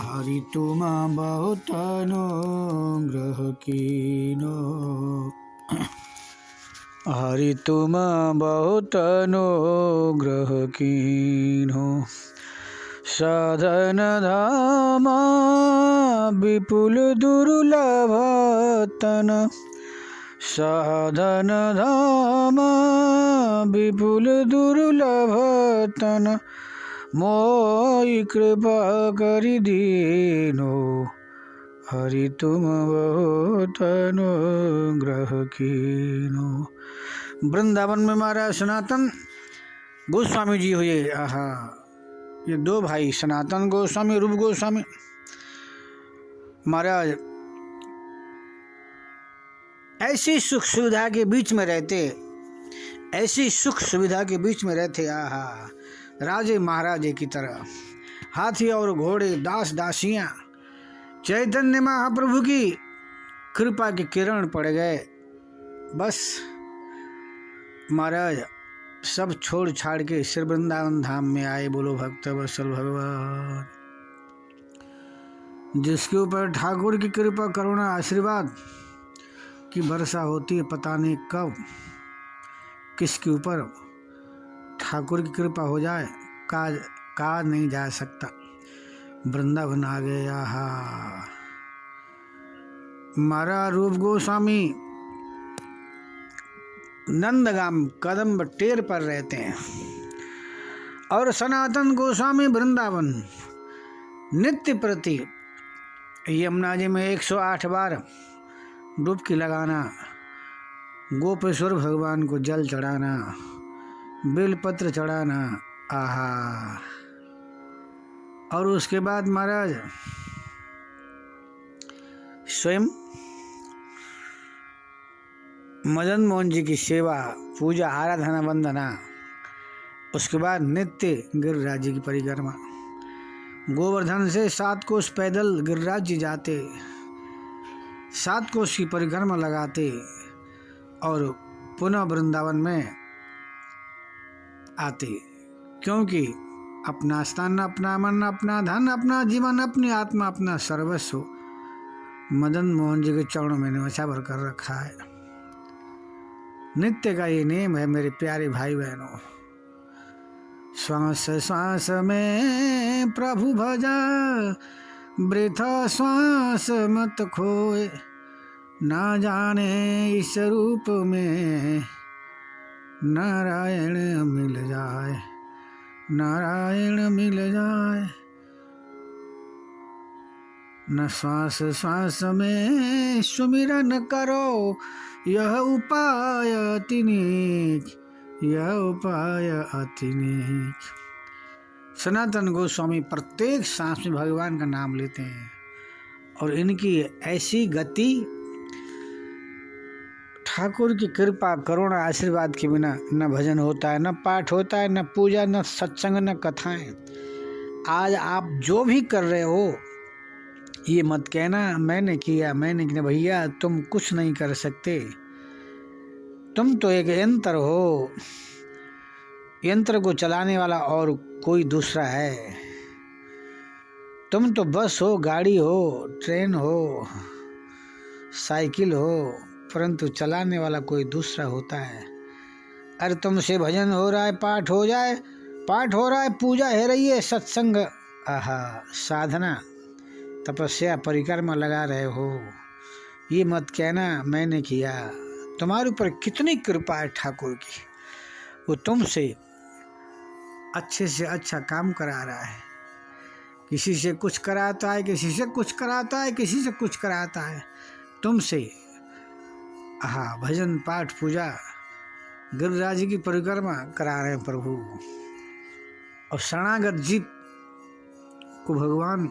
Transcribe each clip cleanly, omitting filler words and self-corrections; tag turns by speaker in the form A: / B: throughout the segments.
A: हरि तुम बहुत अनुग्रह कीनो, हरि तुम बहुत अनुग्रह कीनो। साधन धाम विपुल दुर्लभ तन, साधन धाम विपुल दुर्लभ तन, मोहि कृपा करि दीनो, हरि तुम बहुत अनुग्रह कीनो। वृंदावन में महाराज सनातन गोस्वामी जी हुए। आहा, ये दो भाई सनातन गोस्वामी, रूप गोस्वामी महाराज ऐसी सुख सुविधा के बीच में रहते, ऐसी सुख सुविधा के बीच में रहते। आहा, राजे महाराजे की तरह, हाथी और घोड़े, दास दासियां, चैतन्य महाप्रभु की कृपा के किरण पड़ गए। बस महाराज सब छोड़ छाड़ के श्री वृंदावन धाम में आए। बोलो भक्त वत्सल भगवान, जिसके ऊपर ठाकुर की कृपा करुणा आशीर्वाद की वर्षा होती है, पता नहीं कब किसके ऊपर ठाकुर की कृपा हो जाए, कहा नहीं जा सकता। वृंदावन आ गए। आहा, महाराज रूप गोस्वामी नंदगाम कदम टेर पर रहते हैं और सनातन गोस्वामी वृंदावन नित्य प्रति यमुना जी में 108 बार डुबकी लगाना, गोपेश्वर भगवान को जल चढ़ाना, बेलपत्र चढ़ाना। आहा, और उसके बाद महाराज स्वयं मदन मोहन जी की सेवा, पूजा, आराधना, वंदना। उसके बाद नित्य गिरिराज जी की परिक्रमा। गोवर्धन से 7 कोस पैदल गिरिराज जी जाते, 7 कोस की परिक्रमा लगाते और पुनः वृंदावन में आते, क्योंकि अपना स्थान, अपना मन, अपना धन, अपना जीवन, अपनी आत्मा, अपना सर्वस्व मदन मोहन जी के चरणों में न्योछावर कर रखा है। नित्य का ये नेम है मेरे प्यारे भाई बहनों। श्वास श्वास में प्रभु भजा, वृथा श्वास मत खोए, ना जाने इस रूप में नारायण मिल जाए, नारायण मिल जाए। न श्वास श्वास में सुमिरन करो, यह उपाय अति नीच, यह उपाय अति नीच। सनातन गोस्वामी प्रत्येक सांस में भगवान का नाम लेते हैं और इनकी ऐसी गति ठाकुर की कृपा करुणा आशीर्वाद के बिना न भजन होता है, न पाठ होता है, न पूजा, न सत्संग, न कथाएं। आज आप जो भी कर रहे हो, ये मत कहना मैंने किया, मैंने किया। भैया तुम कुछ नहीं कर सकते, तुम तो एक यंत्र हो, यंत्र को चलाने वाला और कोई दूसरा है। तुम तो बस हो, गाड़ी हो, ट्रेन हो, साइकिल हो, परंतु चलाने वाला कोई दूसरा होता है। अरे तुमसे भजन हो रहा है, पाठ हो जाए, पाठ हो रहा है, पूजा हो रही है, सत्संग, आहा, साधना, तपस्या, परिक्रमा लगा रहे हो, ये मत कहना मैंने किया। तुम्हारे ऊपर कितनी कृपा है ठाकुर की, वो तुमसे अच्छे से अच्छा काम करा रहा है। किसी से कुछ कराता है, किसी से कुछ कराता है, किसी से कुछ कराता है, तुमसे। हाँ, भजन पाठ पूजा गिरिराज जी की परिक्रमा करा रहे हैं प्रभु। और शरणागत जीव को भगवान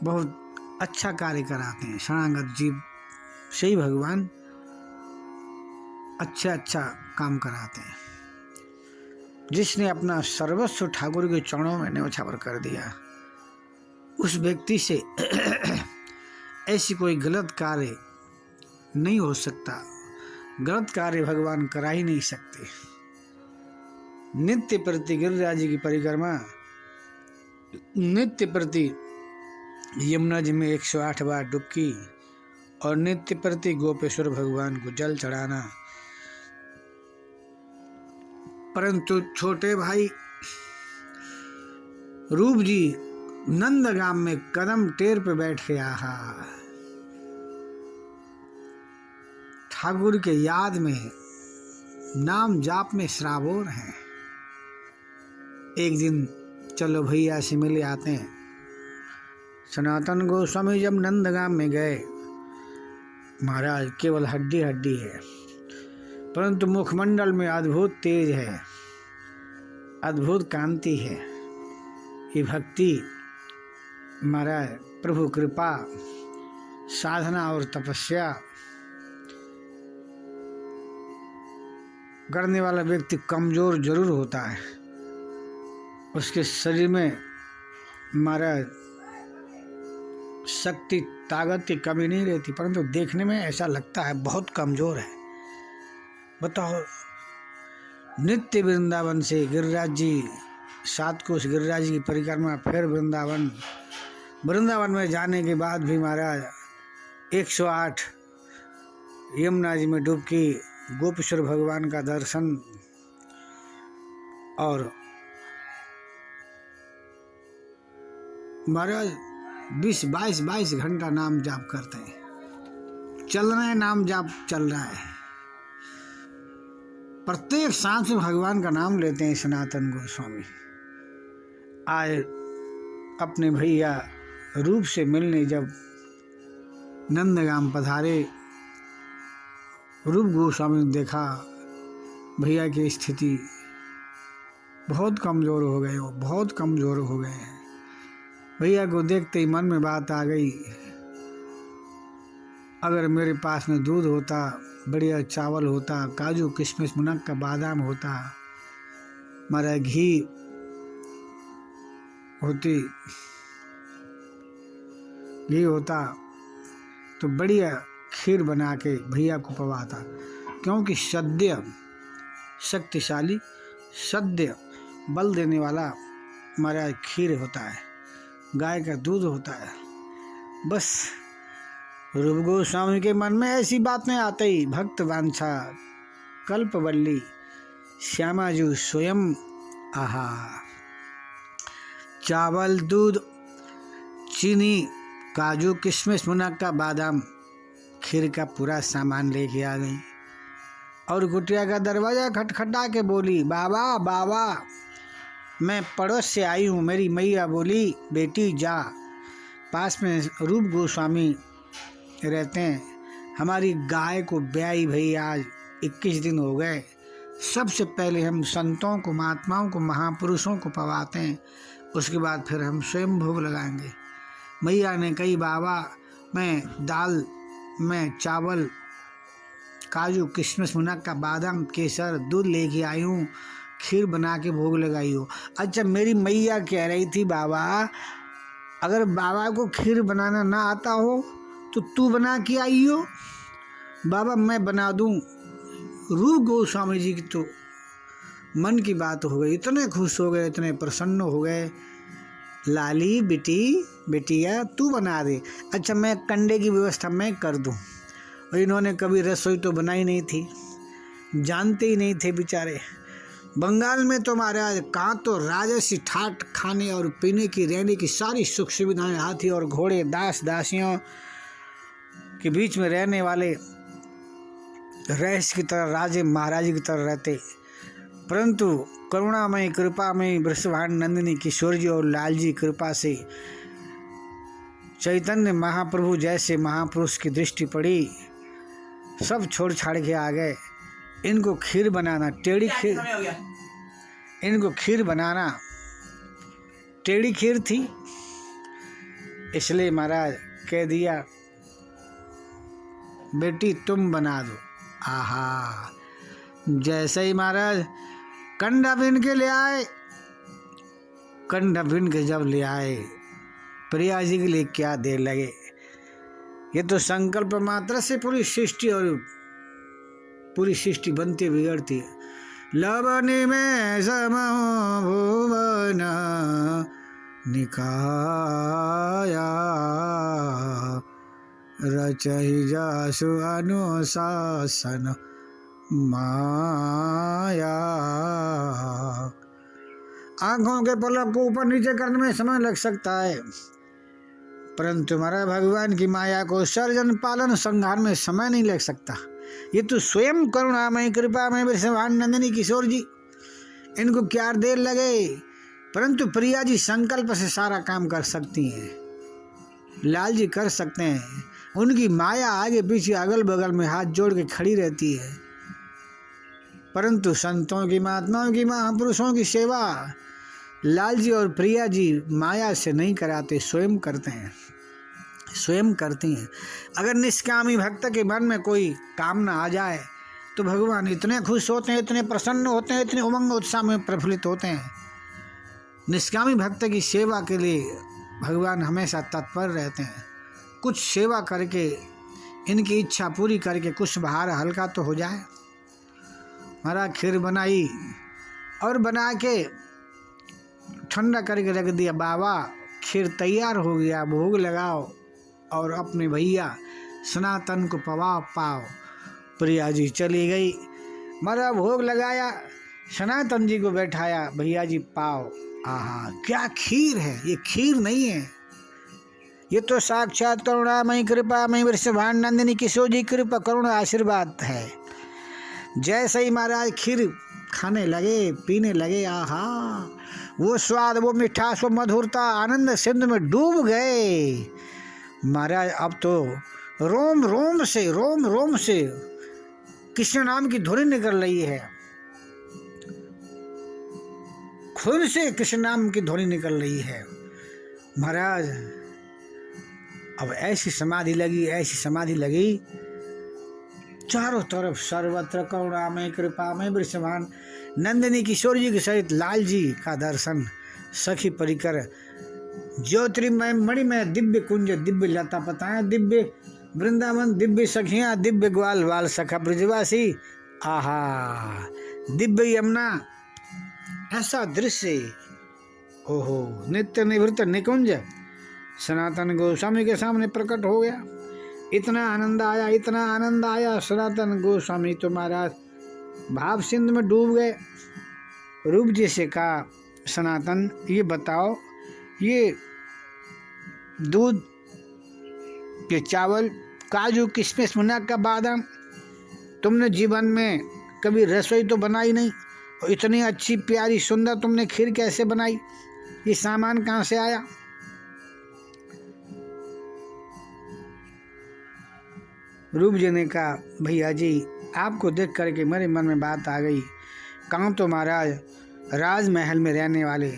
A: बहुत अच्छा कार्य कराते हैं। शरणागत जीव से ही भगवान अच्छा काम कराते हैं। जिसने अपना सर्वस्व ठाकुर के चरणों में न्योछावर कर दिया, उस व्यक्ति से ऐसी कोई गलत कार्य नहीं हो सकता। गलत कार्य भगवान करा ही नहीं सकते। नित्य प्रति गिरिराज जी की परिक्रमा नित्य प्रति यमुना जी में 108 बार डुबकी और नित्य प्रति गोपेश्वर भगवान को जल चढ़ाना। परंतु छोटे भाई रूप जी नंदगाम में कदम टेर पे बैठ के आहा ठाकुर के याद में नाम जाप में श्रावोर हैं। एक दिन चलो भैया से मिले आते हैं। सनातन गोस्वामी जब नंदगाम में गए, महाराज केवल हड्डी हड्डी है, परंतु मुखमंडल में अद्भुत तेज है, अद्भुत कांति है। ये भक्ति महाराज प्रभु कृपा साधना और तपस्या करने वाला व्यक्ति कमजोर जरूर होता है, उसके शरीर में महाराज शक्ति ताकत की कमी नहीं रहती, परंतु देखने में ऐसा लगता है बहुत कमजोर है। बताओ, नित्य वृंदावन से गिरिराज जी 7 कोस गिरिराज जी की परिक्रमा, फिर वृंदावन में जाने के बाद भी महाराज 108 यमुना जी में डुबकी, गोपेश्वर भगवान का दर्शन और महाराज 20-22 घंटा नाम जाप करते हैं। चल रहे हैं, नाम जाप चल रहा है, प्रत्येक सांस में भगवान का नाम लेते हैं सनातन गोस्वामी। आज अपने भैया रूप से मिलने जब नंदगाम पधारे, रूप गोस्वामी ने देखा भैया की स्थिति बहुत कमज़ोर हो गए, वो बहुत कमज़ोर हो गए हैं। भैया को देखते ही मन में बात आ गई, अगर मेरे पास में दूध होता, बढ़िया चावल होता, काजू किशमिश मुनक्का बादाम होता, हमारा घी होता तो बढ़िया खीर बना के भैया को पवाता, क्योंकि सद्य शक्तिशाली, सद्य बल देने वाला हमारा खीर होता है, गाय का दूध होता है। बस रूप गोस्वामी के मन में ऐसी बातें आते ही भक्त वांछा कल्पवल्ली श्यामाजू स्वयं आहा, चावल दूध चीनी काजू किशमिश मुनक्का बादाम खीर का पूरा सामान लेके आ गई और कुटिया का दरवाजा खटखटा के बोली, बाबा बाबा मैं पड़ोस से आई हूँ। मेरी मैया बोली, बेटी जा। पास में रूप गोस्वामी रहते हैं, हमारी गाय को ब्याई भई आज 21 दिन हो गए। सबसे पहले हम संतों को, महात्माओं को, महापुरुषों को पवाते हैं, उसके बाद फिर हम स्वयं भोग लगाएंगे। मैया ने कही, बाबा मैं दाल में चावल काजू किशमिश मुनक्का बादाम केसर दूध लेके आई हूँ, खीर बना के भोग लगाई हो। अच्छा, मेरी मैया कह रही थी, बाबा अगर बाबा को खीर बनाना ना आता हो तो तू बना के आई हो। बाबा मैं बना दूं। रूप गोस्वामी जी की तो मन की बात हो गई, इतने खुश हो गए, इतने प्रसन्न हो गए। लाली बिटिया तू बना दे। अच्छा मैं कंडे की व्यवस्था मैं कर दूं। और इन्होंने कभी रसोई तो बनाई नहीं थी, जानते ही नहीं थे बेचारे। बंगाल में तो महाराज कहाँ तो राजसी ठाट खाने और पीने की, रहने की सारी सुख सुविधाएं, हाथी और घोड़े, दास दासियों के बीच में रहने वाले रईस की तरह, राजे महाराज की तरह रहते। परंतु करुणामयी कृपामयी वृषभान नंदिनी किशोर जी और लाल जी कृपा से चैतन्य महाप्रभु जैसे महापुरुष की दृष्टि पड़ी, सब छोड़ छाड़ के आ गए। इनको खीर बनाना, टेढ़ी खीर, इनको खीर बनाना टेढ़ी खीर थी, इसलिए महाराज कह दिया, बेटी तुम बना दो। आहा, जैसे ही महाराज कंडा बीन के ले आए, कंडा बीन के जब ले आए, प्रिया जी के लिए क्या देर लगे। ये तो संकल्प मात्र से पूरी सृष्टि बनती बिगड़ती है। लवनी में सम भुवन निकाया, रचहि जासु अनुशासन माया। आंखों के पलक को ऊपर नीचे करने में समय लग सकता है, परंतु हमारा भगवान की माया को सर्जन पालन संहार में समय नहीं लग सकता। ये तो स्वयं करुणामय कृपामय वृषभान नंदिनी किशोर जी, इनको क्या देर लगे, परंतु प्रिया जी संकल्प से सारा काम कर सकती हैं, लाल जी कर सकते हैं। उनकी माया आगे पीछे अगल बगल में हाथ जोड़ के खड़ी रहती है, परंतु संतों की महात्माओं की महापुरुषों की सेवा लाल जी और प्रिया जी माया से नहीं कराते, स्वयं करते हैं, स्वयं करती हैं। अगर निष्कामी भक्त के मन में कोई कामना आ जाए तो भगवान इतने खुश होते हैं, इतने प्रसन्न होते हैं, इतने उमंग उत्साह में प्रफुल्लित होते हैं। निष्कामी भक्त की सेवा के लिए भगवान हमेशा तत्पर रहते हैं। कुछ सेवा करके इनकी इच्छा पूरी करके कुछ भार हल्का तो हो जाए। हमारा खीर बनाई और बना के ठंडा करके रख दिया, बाबा खीर तैयार हो गया, भोग लगाओ और अपने भैया सनातन को पवा पाओ। प्रिया जी चली गई, हमारा भोग लगाया, सनातन जी को बैठाया, भैया जी पाओ। आहा क्या खीर है, ये खीर नहीं है, ये तो साक्षात करुणामयी कृपामयी वृषभान नंदिनी किशोर जी कृपा करुणा आशीर्वाद है। जैसे ही महाराज खीर खाने लगे, पीने लगे, आहा वो स्वाद, वो मिठास, वो मधुरता, आनंद सिंधु में डूब गए। महाराज अब तो रोम रोम से कृष्ण नाम की धुरी निकल रही है, खुद से कृष्ण नाम की धुरी निकल रही है। महाराज अब ऐसी समाधि लगी, चारों तरफ सर्वत्र करुणामय कृपामय वृषभान नंदिनी किशोर जी के सहित लाल जी का दर्शन, सखी परिकर ज्योतिर्मय मणिमय दिव्य कुंज, दिव्य लता पताएं, दिव्य वृंदावन, दिव्य सखियां, दिव्य ग्वाल वाल सखा ब्रजवासी, आहा दिव्य यमुना, ऐसा दृश्य, ओहो नित्य निवृत्त निकुंज सनातन गोस्वामी के सामने प्रकट हो गया। इतना आनंद आया सनातन गोस्वामी तो महाराज भाव सिंध में डूब गए। रूप जी से कहा, सनातन ये बताओ, ये दूध, ये चावल, काजू, किशमिश, मुनक्का, बादाम, तुमने जीवन में कभी रसोई तो बनाई नहीं, और इतनी अच्छी प्यारी सुंदर तुमने खीर कैसे बनाई, ये सामान कहाँ से आया? रूप जी ने कहा, भैया जी आपको देख करके मेरे मन में बात आ गई। कहाँ तो महाराज राजमहल में रहने वाले,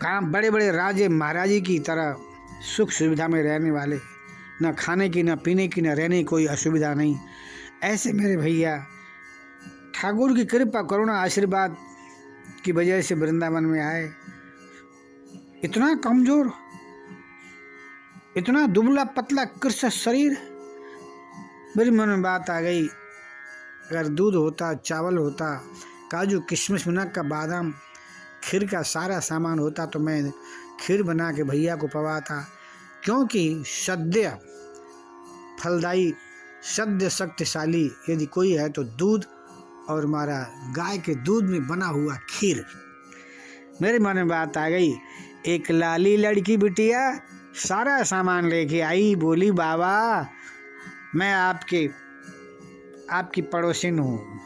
A: कहाँ बड़े बड़े राजे महाराजी की तरह सुख सुविधा में रहने वाले, न खाने की, न पीने की, न रहने की कोई असुविधा नहीं। ऐसे मेरे भैया ठाकुर की कृपा करुणा आशीर्वाद की वजह से वृंदावन में आए। इतना कमजोर, इतना दुबला पतला कृष्ण शरीर। मेरे मन में बात आ गई, अगर दूध होता, चावल होता, काजू, किशमिश, मुनक्का, बादाम, खीर का सारा सामान होता तो मैं खीर बना के भैया को पवाता, क्योंकि सद्य फलदायी, सद्य शक्तिशाली यदि कोई है तो दूध और हमारा गाय के दूध में बना हुआ खीर। मेरे मन में बात आ गई। एक लाली लड़की बिटिया सारा सामान लेके आई, बोली बाबा मैं आपकी पड़ोसिन हूँ।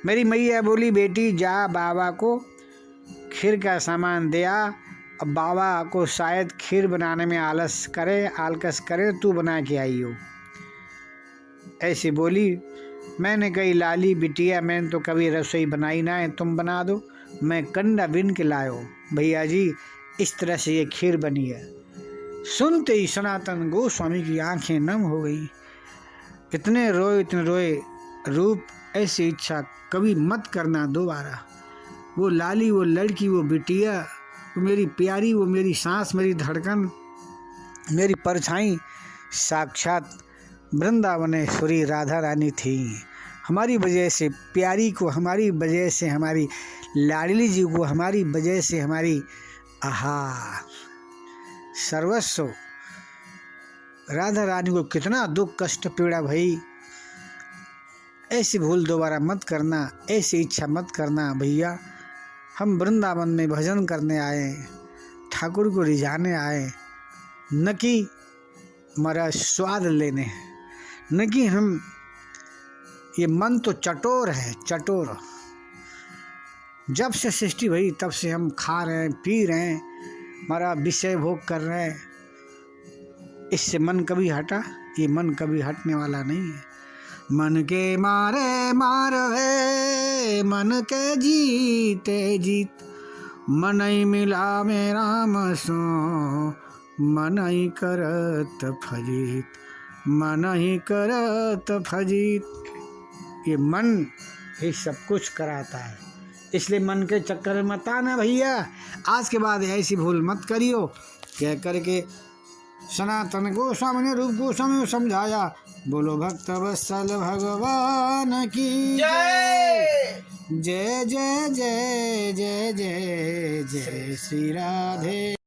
A: मेरी मैया बोली बेटी जा बाबा को खीर का सामान दे आ। अब बाबा को शायद खीर बनाने में आलकस करे, तू बना के आई हो। ऐसे बोली। मैंने कही लाली बिटिया मैंने तो कभी रसोई बनाई ना है, तुम बना दो, मैं कंडा बिन के लायो। भैया जी इस तरह से ये खीर बनी है। सुनते ही सनातन गोस्वामी की आंखें नम हो गई। इतने रोए, रूप ऐसी इच्छा कभी मत करना दोबारा। वो लाली, वो लड़की, वो बिटिया, वो मेरी प्यारी, वो मेरी सांस, मेरी धड़कन, मेरी परछाई साक्षात वृंदावनेश्वरी राधा रानी थी। हमारी वजह से प्यारी को, हमारी वजह से हमारी लाडली जी को, हमारी वजह से हमारी आहा, सर्वस्व राधा रानी को कितना दुख कष्ट पीड़ा भई। ऐसी भूल दोबारा मत करना, ऐसी इच्छा मत करना भैया। हम वृंदावन में भजन करने आए, ठाकुर को रिझाने आए, न कि हमारा स्वाद लेने, न कि हम, ये मन तो चटोर है, चटोर। जब से सृष्टि हुई तब से हम खा रहे हैं, पी रहे हैं, हमारा विषय भोग कर रहे हैं। इससे मन कभी हटा? ये मन कभी हटने वाला नहीं है। मन के मारे मार है, मन के जीते जीत, मन ही मिला में राम सो, मन ही करत फजीत, मन ही करत फजीत। ये मन ही सब कुछ कराता है, इसलिए मन के चक्कर में मत आना भैया। आज के बाद ऐसी भूल मत करियो। कह करके सनातन गोस्वामी ने रूप गोस्वामी को समझाया। बोलो भक्त वत्सल भगवान की जय। जय जय जय जय जय जय श्री राधे।